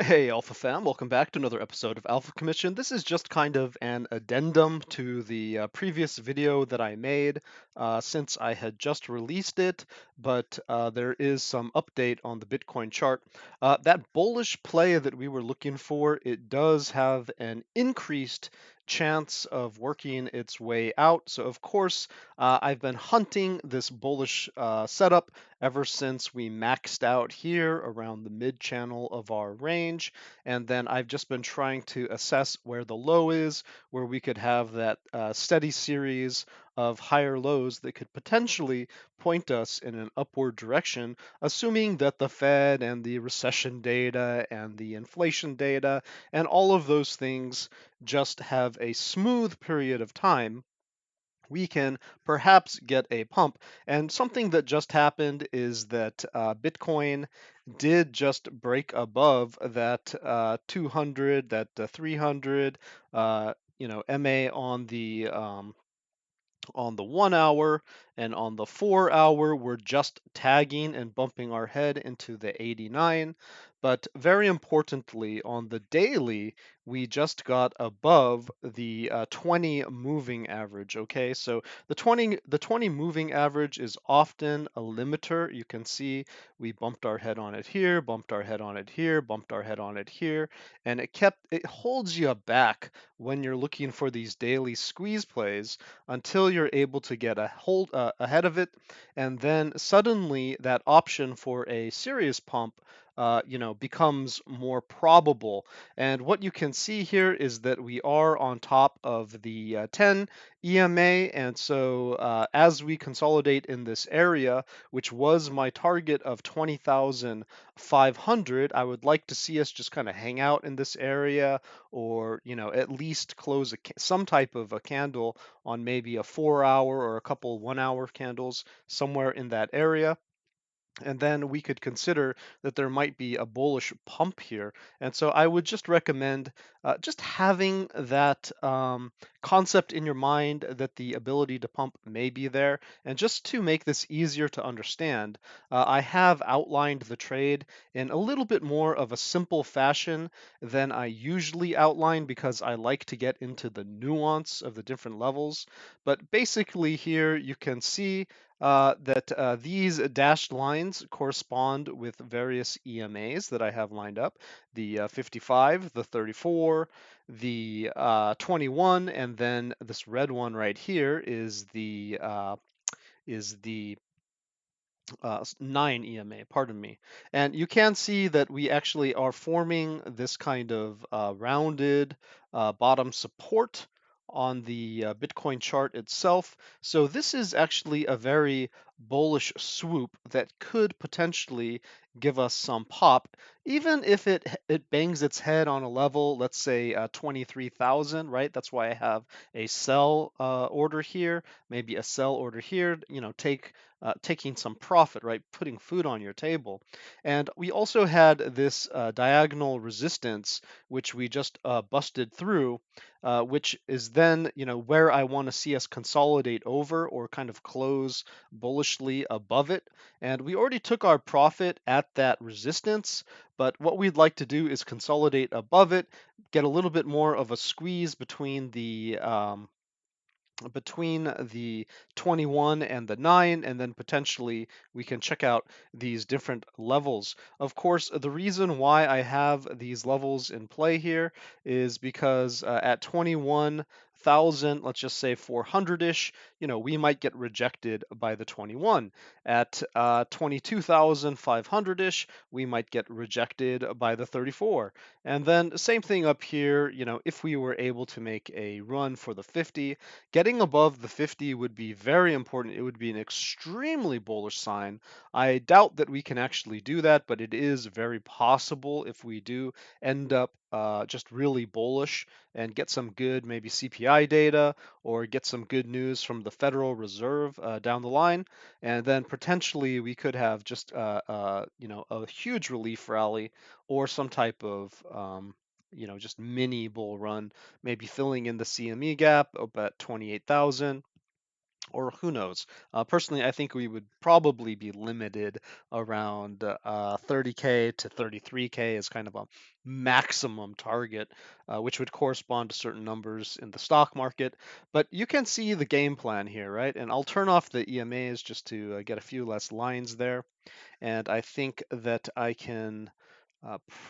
Hey, Alpha fam, welcome back to another episode of Alpha Commission. This is just kind of an addendum to the previous video that I made since I had just released it, but there is some update on the Bitcoin chart. That bullish play that we were looking for, it does have an increased chance of working its way out. So, of course, I've been hunting this bullish setup ever since we maxed out here around the mid channel of our range. And then I've just been trying to assess where the low is, where we could have that steady series of higher lows that could potentially point us in an upward direction, assuming that the Fed and the recession data and the inflation data and all of those things just have a smooth period of time. We can perhaps get a pump. And something that just happened is that Bitcoin did just break above that 200, that 300, MA on the 1 hour, and on the 4 hour we're just tagging and bumping our head into the 89. But very importantly, on the daily we just got above the 20 moving average. Okay, so the 20 moving average is often a limiter. You can see we bumped our head on it here, bumped our head on it here, bumped our head on it here, and it holds you back when you're looking for these daily squeeze plays until you're able to get a hold ahead of it, and then suddenly that option for a serious pump becomes more probable. And what you can see here is that we are on top of the 10 EMA, and so as we consolidate in this area, which was my target of 20,500, I would like to see us just kind of hang out in this area, or at least close some type of a candle on maybe a 4 hour or a couple 1 hour candles somewhere in that area. And then we could consider that there might be a bullish pump here. And so I would just recommend just having that concept in your mind that the ability to pump may be there. And just to make this easier to understand, I have outlined the trade in a little bit more of a simple fashion than I usually outline, because I like to get into the nuance of the different levels. But basically here you can see that these dashed lines correspond with various EMAs that I have lined up: the 55, the 34, the 21, and then this red one right here is the 9 EMA, pardon me. And you can see that we actually are forming this kind of rounded bottom support on the Bitcoin chart itself. So this is actually a very bullish swoop that could potentially give us some pop, even if it bangs its head on a level, let's say 23,000, right? That's why I have a sell order here, maybe a sell order here. Taking some profit, right? Putting food on your table. And we also had this diagonal resistance, which we just busted through, which is then, where I want to see us consolidate over or kind of close bullishly above it. And we already took our profit at that resistance, but what we'd like to do is consolidate above it, get a little bit more of a squeeze between the 21 and the 9, and then potentially we can check out these different levels. Of course, the reason why I have these levels in play here is because at 21,000, let's just say 400-ish, we might get rejected by the 21. At 22,500-ish, we might get rejected by the 34. And then same thing up here, if we were able to make a run for the 50, getting above the 50 would be very important. It would be an extremely bullish sign. I doubt that we can actually do that, but it is very possible if we do end up just really bullish and get some good maybe CPI data, or get some good news from the Federal Reserve down the line, and then potentially we could have just a huge relief rally, or some type of just mini bull run, maybe filling in the CME gap up at 28,000, or who knows? Personally, I think we would probably be limited around 30K to 33K as kind of a maximum target, which would correspond to certain numbers in the stock market. But you can see the game plan here, right? And I'll turn off the EMAs just to get a few less lines there. And I think that I can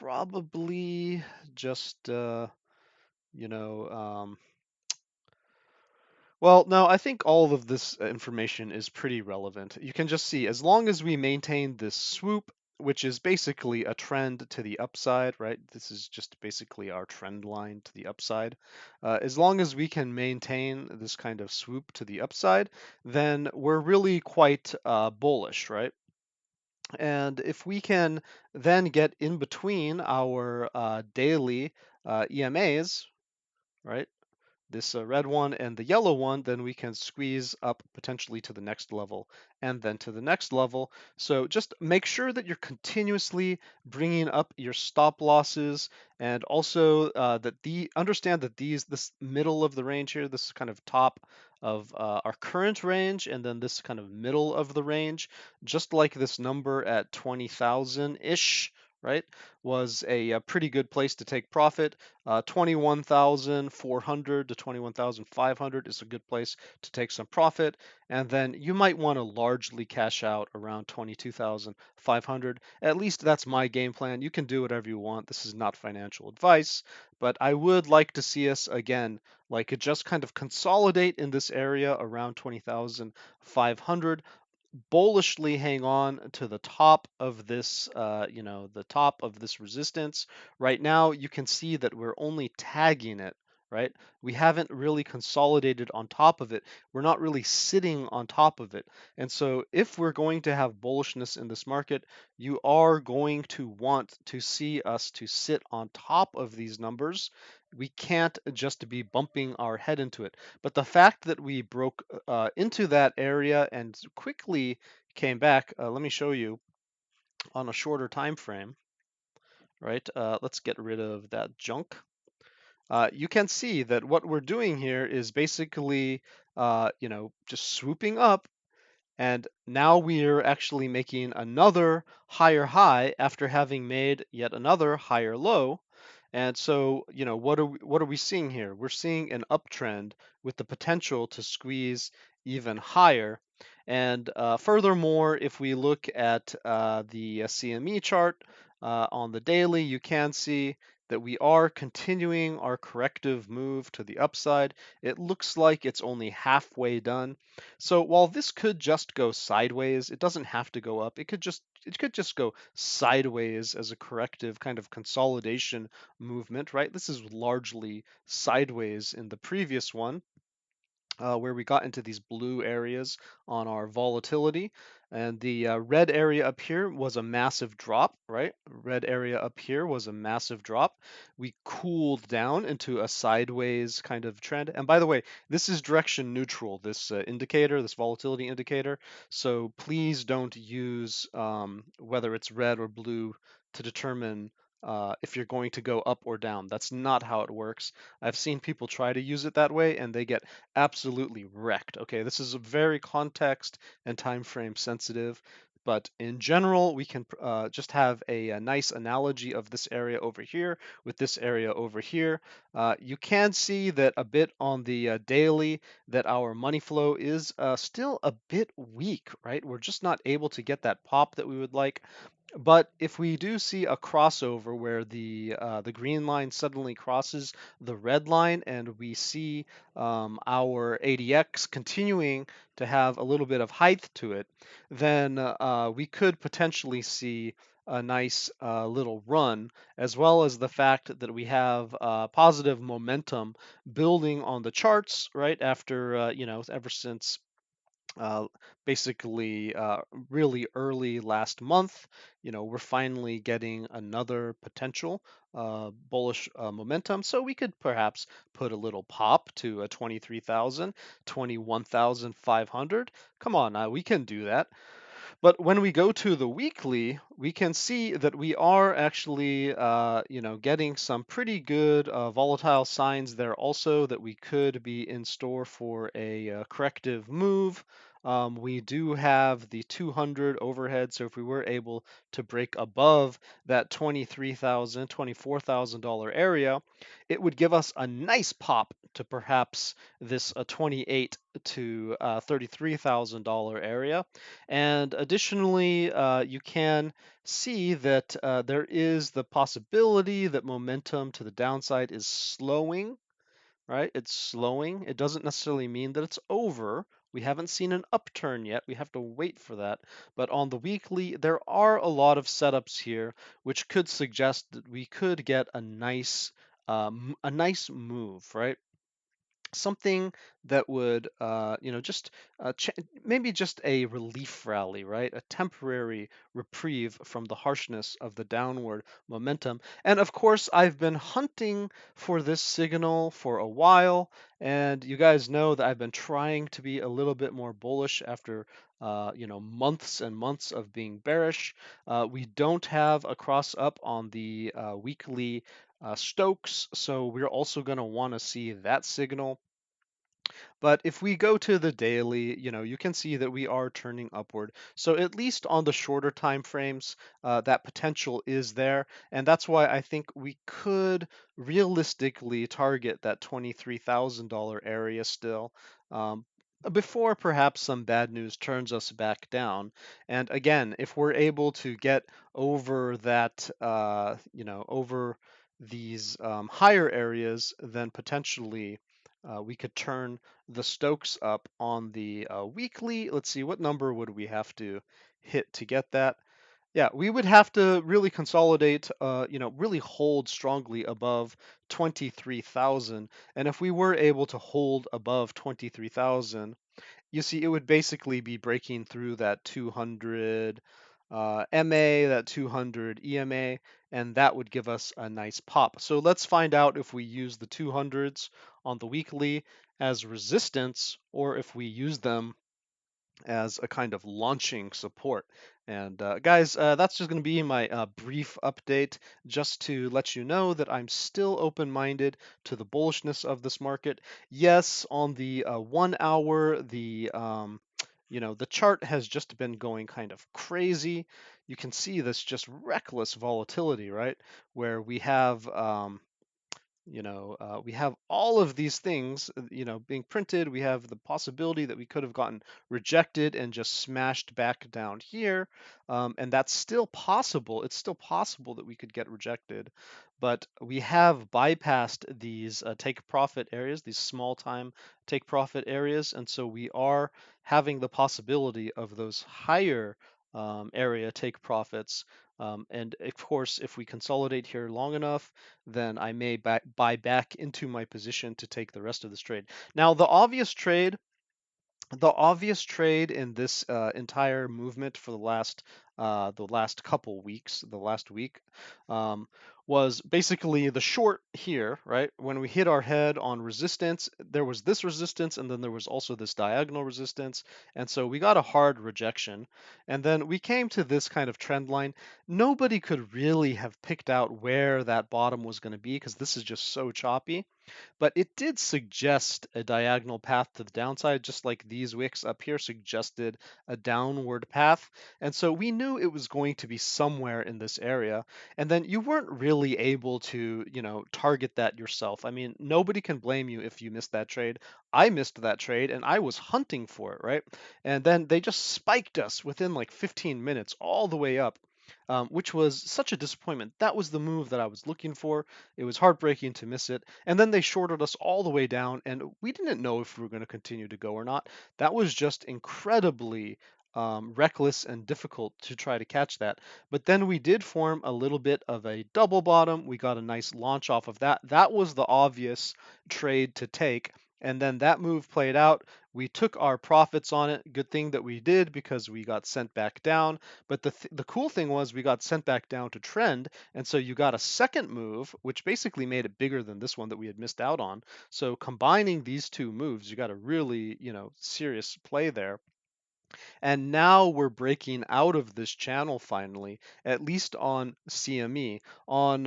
probably just, you know, well, no, I think all of this information is pretty relevant. You can just see, as long as we maintain this swoop, which is basically a trend to the upside, right? This is just basically our trend line to the upside. As long as we can maintain this kind of swoop to the upside, then we're really quite bullish, right? And if we can then get in between our daily EMAs, right? This red one and the yellow one, then we can squeeze up potentially to the next level and then to the next level. So just make sure that you're continuously bringing up your stop losses, and also that understand that this middle of the range here, this kind of top of our current range, and then this kind of middle of the range, just like this number at 20,000-ish, right, was a pretty good place to take profit. 21,400 to 21,500 is a good place to take some profit. And then you might want to largely cash out around 22,500. At least that's my game plan. You can do whatever you want. This is not financial advice, but I would like to see us again, like just kind of consolidate in this area around 20,500, bullishly hang on to the top of this, the top of this resistance. Right now, you can see that we're only tagging it, right? We haven't really consolidated on top of it. We're not really sitting on top of it. And so if we're going to have bullishness in this market, you are going to want to see us to sit on top of these numbers. We can't just be bumping our head into it. But the fact that we broke into that area and quickly came back, let me show you on a shorter time frame, right? Let's get rid of that junk. You can see that what we're doing here is basically, just swooping up, and now we're actually making another higher high after having made yet another higher low. And so, what are we seeing here? We're seeing an uptrend with the potential to squeeze even higher. And furthermore, if we look at the CME chart on the daily, you can see that we are continuing our corrective move to the upside. It looks like it's only halfway done. So while this could just go sideways, it doesn't have to go up. It could just go sideways as a corrective kind of consolidation movement, right? This is largely sideways in the previous one, where we got into these blue areas on our volatility. And the red area up here was a massive drop, right? Red area up here was a massive drop. We cooled down into a sideways kind of trend. And by the way, this is direction neutral, this indicator, this volatility indicator. So please don't use whether it's red or blue to determine if you're going to go up or down. That's not how it works. I've seen people try to use it that way and they get absolutely wrecked. Okay, this is very context and time frame sensitive, but in general, we can just have a nice analogy of this area over here with this area over here. You can see that a bit on the daily that our money flow is still a bit weak, right? We're just not able to get that pop that we would like. But if we do see a crossover where the green line suddenly crosses the red line, and we see our ADX continuing to have a little bit of height to it, then we could potentially see a nice little run, as well as the fact that we have positive momentum building on the charts, right? After, ever since uh, basically really early last month, we're finally getting another potential bullish momentum. So we could perhaps put a little pop to a 23,000, 21,500. Come on, we can do that. But when we go to the weekly, we can see that we are actually, getting some pretty good volatile signs there also that we could be in store for a corrective move. We do have the 200 overhead, so if we were able to break above that $23,000, $24,000 area, it would give us a nice pop to perhaps this 28 to $33,000 area. And additionally, you can see that there is the possibility that momentum to the downside is slowing, right? It's slowing. It doesn't necessarily mean that it's over. We haven't seen an upturn yet. We have to wait for that. But on the weekly, there are a lot of setups here, which could suggest that we could get a nice move, right? Something that would, just maybe just a relief rally, right? A temporary reprieve from the harshness of the downward momentum. And of course, I've been hunting for this signal for a while, and you guys know that I've been trying to be a little bit more bullish after, months and months of being bearish. We don't have a cross up on the weekly Stokes, so we're also going to want to see that signal. But if we go to the daily, you can see that we are turning upward. So at least on the shorter time frames, that potential is there. And that's why I think we could realistically target that $23,000 area still. Before perhaps some bad news turns us back down. And again, if we're able to get over that, over these higher areas, then potentially we could turn the Stokes up on the weekly. Let's see, what number would we have to hit to get that? Yeah, we would have to really consolidate, really hold strongly above 23,000. And if we were able to hold above 23,000, you see, it would basically be breaking through that 200 MA, that 200 EMA, and that would give us a nice pop. So let's find out if we use the 200s on the weekly as resistance or if we use them as a kind of launching support. And guys, that's just going to be my brief update just to let you know that I'm still open-minded to the bullishness of this market. Yes, on the 1 hour, the chart has just been going kind of crazy. You can see this just reckless volatility, right? Where we have all of these things, being printed. We have the possibility that we could have gotten rejected and just smashed back down here. And that's still possible. It's still possible that we could get rejected. But we have bypassed these take profit areas, these small time take profit areas. And so we are having the possibility of those higher area take profits. And of course, if we consolidate here long enough, then I may buy back into my position to take the rest of this trade. Now, the obvious trade in this entire movement for the last couple weeks, the last week, um, was basically the short here, right? When we hit our head on resistance, there was this resistance, and then there was also this diagonal resistance, and so we got a hard rejection, and then we came to this kind of trend line. Nobody could really have picked out where that bottom was going to be because this is just so choppy. But it did suggest a diagonal path to the downside, just like these wicks up here suggested a downward path. And so we knew it was going to be somewhere in this area. And then you weren't really able to, target that yourself. I mean, nobody can blame you if you missed that trade. I missed that trade and I was hunting for it, right? And then they just spiked us within like 15 minutes all the way up. Which was such a disappointment. That was the move that I was looking for. It was heartbreaking to miss it. And then they shorted us all the way down, and we didn't know if we were going to continue to go or not. That was just incredibly reckless and difficult to try to catch that. But then we did form a little bit of a double bottom. We got a nice launch off of that. That was the obvious trade to take. And then that move played out. We took our profits on it. Good thing that we did because we got sent back down. But the cool thing was we got sent back down to trend. And so you got a second move, which basically made it bigger than this one that we had missed out on. So combining these two moves, you got a really, serious play there. And now we're breaking out of this channel finally, at least on CME. On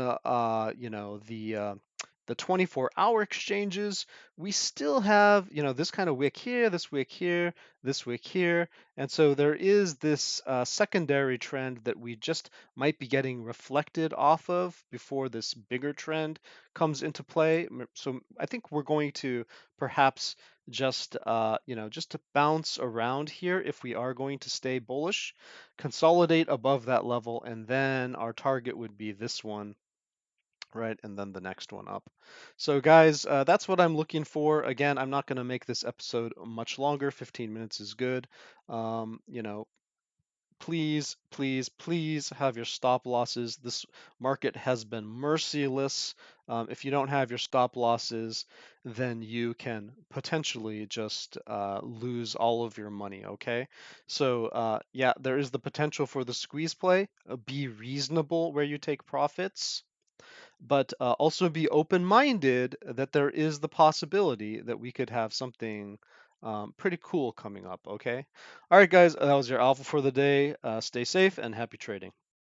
the 24-hour exchanges, we still have this kind of wick here, this wick here, this wick here, and so there is this secondary trend that we just might be getting reflected off of before this bigger trend comes into play. So I think we're going to perhaps just to bounce around here if we are going to stay bullish, consolidate above that level, and then our target would be this one, right? And then the next one up. So guys, that's what I'm looking for. Again, I'm not going to make this episode much longer. 15 minutes is good. You know, please, please, please have your stop losses. This market has been merciless. If you don't have your stop losses, then you can potentially just lose all of your money, okay? So, yeah, there is the potential for the squeeze play. Be reasonable where you take profits, but also be open-minded that there is the possibility that we could have something pretty cool coming up, okay? All right, guys, that was your alpha for the day. Stay safe and happy trading.